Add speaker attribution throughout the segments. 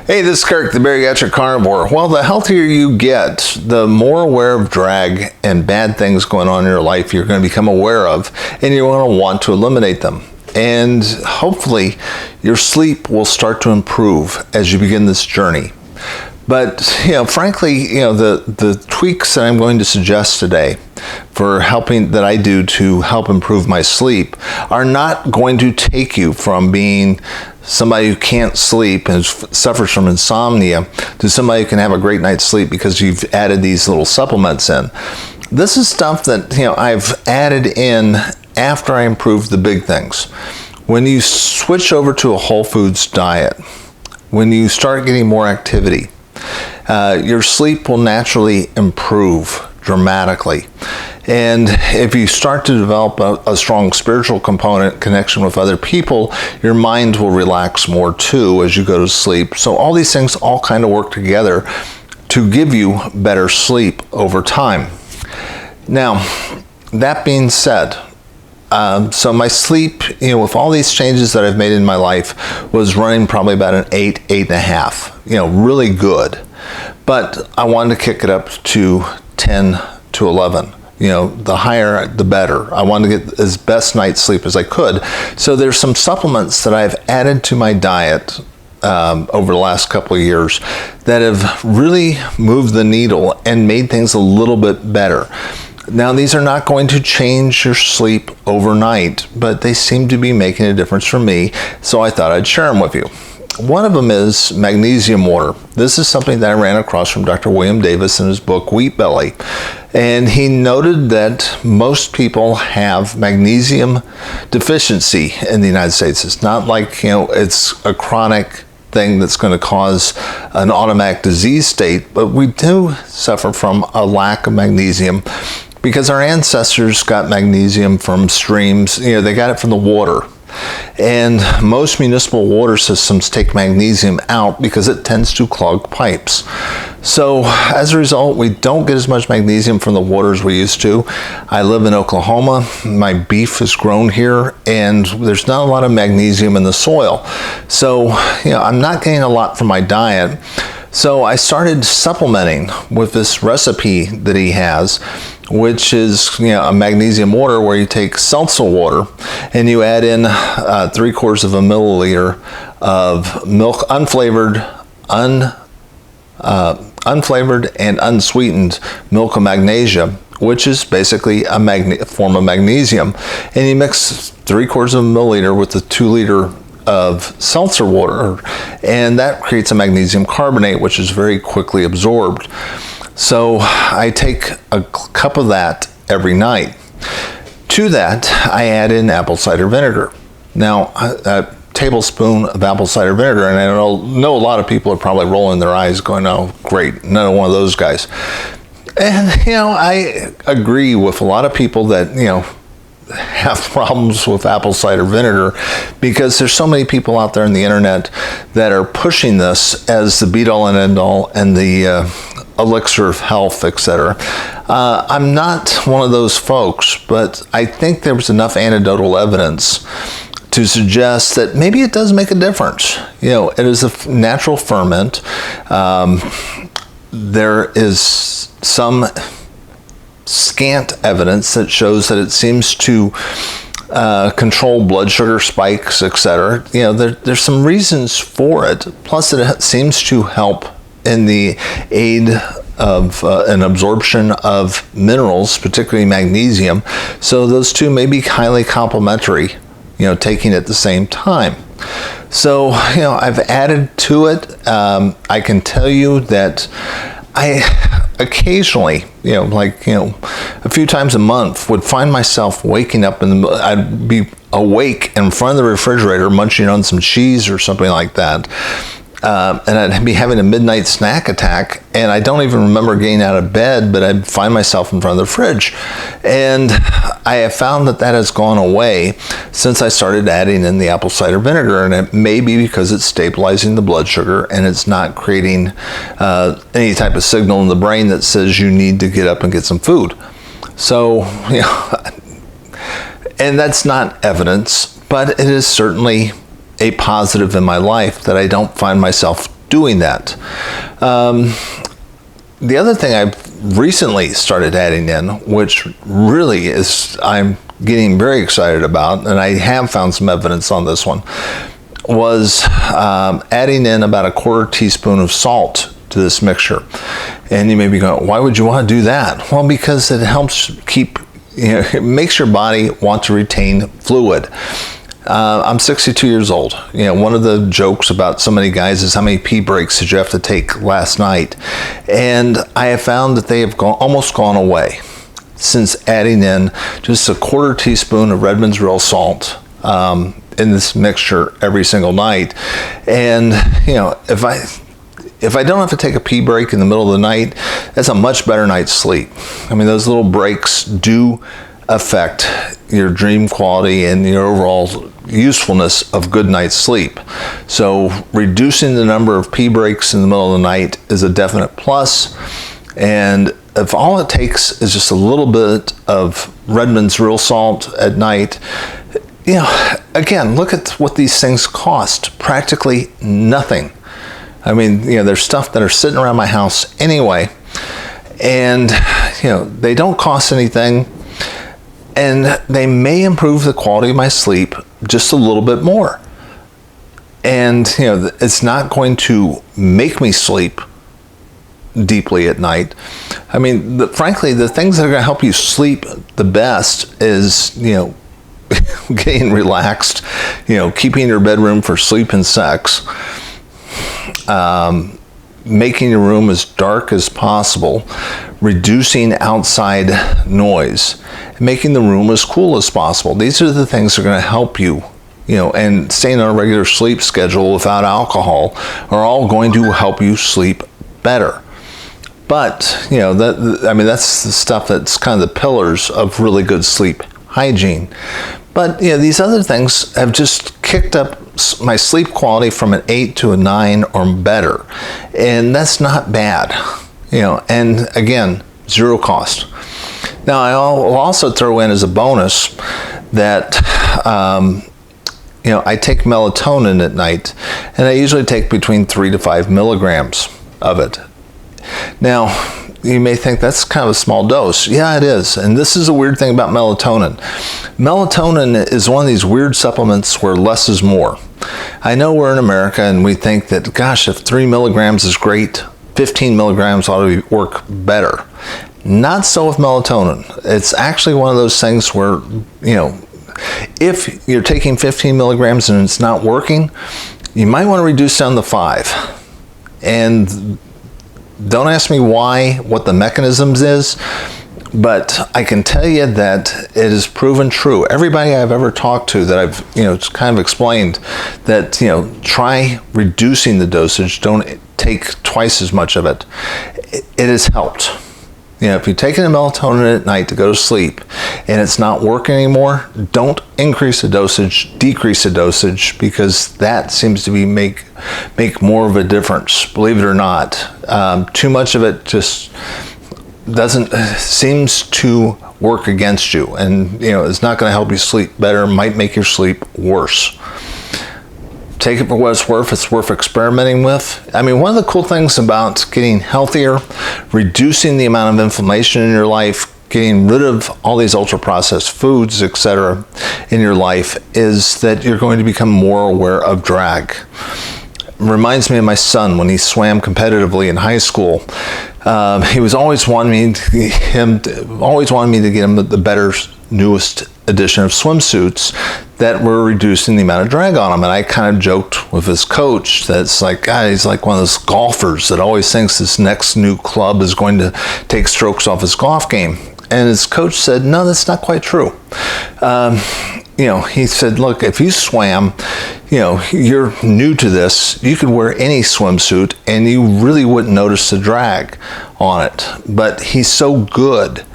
Speaker 1: Hey, this is Kirk, the Bariatric Carnivore. Well, the healthier you get, the more aware of drag and bad things going on in your life you're going to become aware of, and you're going to want to eliminate them. And hopefully, your sleep will start to improve as you begin this journey. But, frankly, the tweaks that I'm going to suggest today for that I do to help improve my sleep are not going to take you from being somebody who can't sleep and suffers from insomnia to somebody who can have a great night's sleep because you've added these little supplements in. This is stuff that, I've added in after I improved the big things. When you switch over to a whole foods diet, when you start getting more activity, your sleep will naturally improve dramatically. And if you start to develop a strong spiritual component, connection with other people, your mind will relax more too as you go to sleep. So all these things all kind of work together to give you better sleep over time. Now, that being said, so my sleep, with all these changes that I've made in my life, was running probably about an 8.5, really good. But I wanted to kick it up to 10 to 11. The higher, the better. I wanted to get as best night's sleep as I could. So there's some supplements that I've added to my diet over the last couple of years that have really moved the needle and made things a little bit better. Now, these are not going to change your sleep overnight, but they seem to be making a difference for me, so I thought I'd share them with you. One of them is magnesium water. This is something that I ran across from Dr. William Davis in his book, Wheat Belly. And he noted that most people have magnesium deficiency in the United States. It's not like, it's a chronic thing that's going to cause an automatic disease state, but we do suffer from a lack of magnesium because our ancestors got magnesium from streams. They got it from the water. And most municipal water systems take magnesium out because it tends to clog pipes. So as a result, we don't get as much magnesium from the water as we used to. I live in Oklahoma. My beef is grown here, and there's not a lot of magnesium in the soil. So, I'm not getting a lot from my diet. So I started supplementing with this recipe that he has, which is a magnesium water where you take seltzer water and you add in 3/4 of a milliliter of milk, unflavored and unsweetened milk of magnesia, which is basically a form of magnesium. And you mix 3/4 of a milliliter with the 2 liter of seltzer water, and that creates a magnesium carbonate, which is very quickly absorbed. So I take a cup of that every night. To that, I add in apple cider vinegar. Now, a tablespoon of apple cider vinegar, and I know a lot of people are probably rolling their eyes going, oh, great, another one of those guys. And, I agree with a lot of people that, have problems with apple cider vinegar because there's so many people out there on the internet that are pushing this as the be-all and end-all and the elixir of health, etc. I'm not one of those folks, but I think there was enough anecdotal evidence to suggest that maybe it does make a difference. It is a natural ferment. There is some scant evidence that shows that it seems to control blood sugar spikes, etc. There's some reasons for it. Plus, it seems to help in the aid of an absorption of minerals, particularly magnesium. So those two may be highly complementary, taking at the same time. So, I've added to it. I can tell you that I occasionally, a few times a month would find myself waking up I'd be awake in front of the refrigerator munching on some cheese or something like that. And I'd be having a midnight snack attack, and I don't even remember getting out of bed, but I'd find myself in front of the fridge. And I have found that has gone away since I started adding in the apple cider vinegar, and it may be because it's stabilizing the blood sugar and it's not creating any type of signal in the brain that says you need to get up and get some food. So, and that's not evidence, but it is certainly a positive in my life that I don't find myself doing that. The other thing I've recently started adding in, which really is, I'm getting very excited about, and I have found some evidence on this one, was adding in about a quarter teaspoon of salt to this mixture. And you may be going, why would you want to do that? Well, because it helps keep, it makes your body want to retain fluid. I'm 62 years old. One of the jokes about so many guys is how many pee breaks did you have to take last night? And I have found that they have almost gone away since adding in just a quarter teaspoon of Redmond's real salt in this mixture every single night. And if I don't have to take a pee break in the middle of the night, that's a much better night's sleep. I mean, those little breaks do affect your dream quality and your overall usefulness of good night's sleep. So reducing the number of pee breaks in the middle of the night is a definite plus. And if all it takes is just a little bit of Redmond's real salt at night, again, look at what these things cost. Practically nothing. I mean, there's stuff that are sitting around my house anyway, and they don't cost anything, and they may improve the quality of my sleep just a little bit more. And it's not going to make me sleep deeply at night. I mean, frankly, the things that are going to help you sleep the best is getting relaxed, keeping your bedroom for sleep and sex, making your room as dark as possible, reducing outside noise, making the room as cool as possible. These are the things that are going to help you, and staying on a regular sleep schedule without alcohol are all going to help you sleep better. But, that's the stuff that's kind of the pillars of really good sleep hygiene. But, these other things have just kicked up my sleep quality from an 8 to a 9 or better. And that's not bad, and again, zero cost. Now, I'll also throw in as a bonus that, I take melatonin at night, and I usually take between 3 to 5 milligrams of it. Now, you may think that's kind of a small dose. Yeah, it is. And this is a weird thing about melatonin. Melatonin is one of these weird supplements where less is more. I know we're in America and we think that, gosh, if 3 milligrams is great, 15 milligrams ought to work better. Not so with melatonin. It's actually one of those things where, if you're taking 15 milligrams and it's not working, you might want to reduce down to 5. And don't ask me what the mechanisms is, but I can tell you that it is proven true. Everybody I've ever talked to that I've, kind of explained that, try reducing the dosage, don't take twice as much of it. It has helped. If you're taking a melatonin at night to go to sleep and it's not working anymore, don't increase the dosage, decrease the dosage, because that seems to be make more of a difference, believe it or not. Too much of it just seems to work against you, and it's not going to help you sleep better, might make your sleep worse. Take it for what it's worth experimenting with. I mean, one of the cool things about getting healthier, reducing the amount of inflammation in your life, getting rid of all these ultra-processed foods, etc. in your life, is that you're going to become more aware of drag. It reminds me of my son when he swam competitively in high school. He was always wanting me to get him the better, newest edition of swimsuits that were reducing the amount of drag on him. And I kind of joked with his coach that's like, God, he's like one of those golfers that always thinks this next new club is going to take strokes off his golf game. And his coach said, no, that's not quite true. He said, look, if you swam, you're new to this, you could wear any swimsuit and you really wouldn't notice the drag on it. But he's so good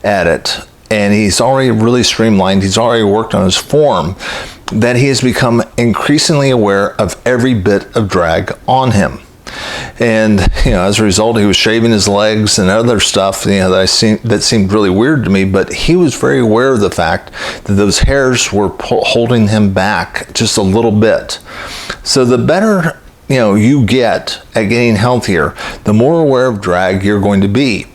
Speaker 1: at it, and he's already really streamlined, he's already worked on his form, that he has become increasingly aware of every bit of drag on him. And as a result, he was shaving his legs and other stuff that seemed really weird to me, but he was very aware of the fact that those hairs were holding him back just a little bit. So the better you get at getting healthier, the more aware of drag you're going to be.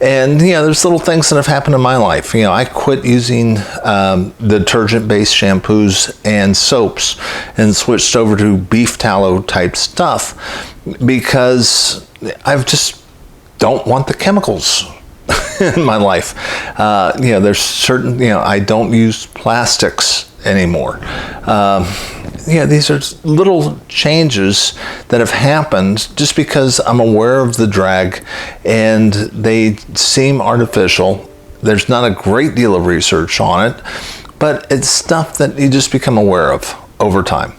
Speaker 1: And there's little things that have happened in my life. I quit using detergent-based shampoos and soaps and switched over to beef tallow type stuff because I just don't want the chemicals in my life. There's certain, I don't use plastics anymore. These are little changes that have happened just because I'm aware of the drag and they seem artificial. There's not a great deal of research on it, but it's stuff that you just become aware of over time.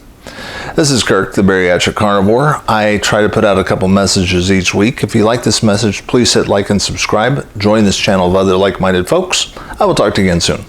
Speaker 1: This is Kirk, the Bariatric Carnivore. I try to put out a couple messages each week. If you like this message, please hit like and subscribe. Join this channel of other like-minded folks. I will talk to you again soon.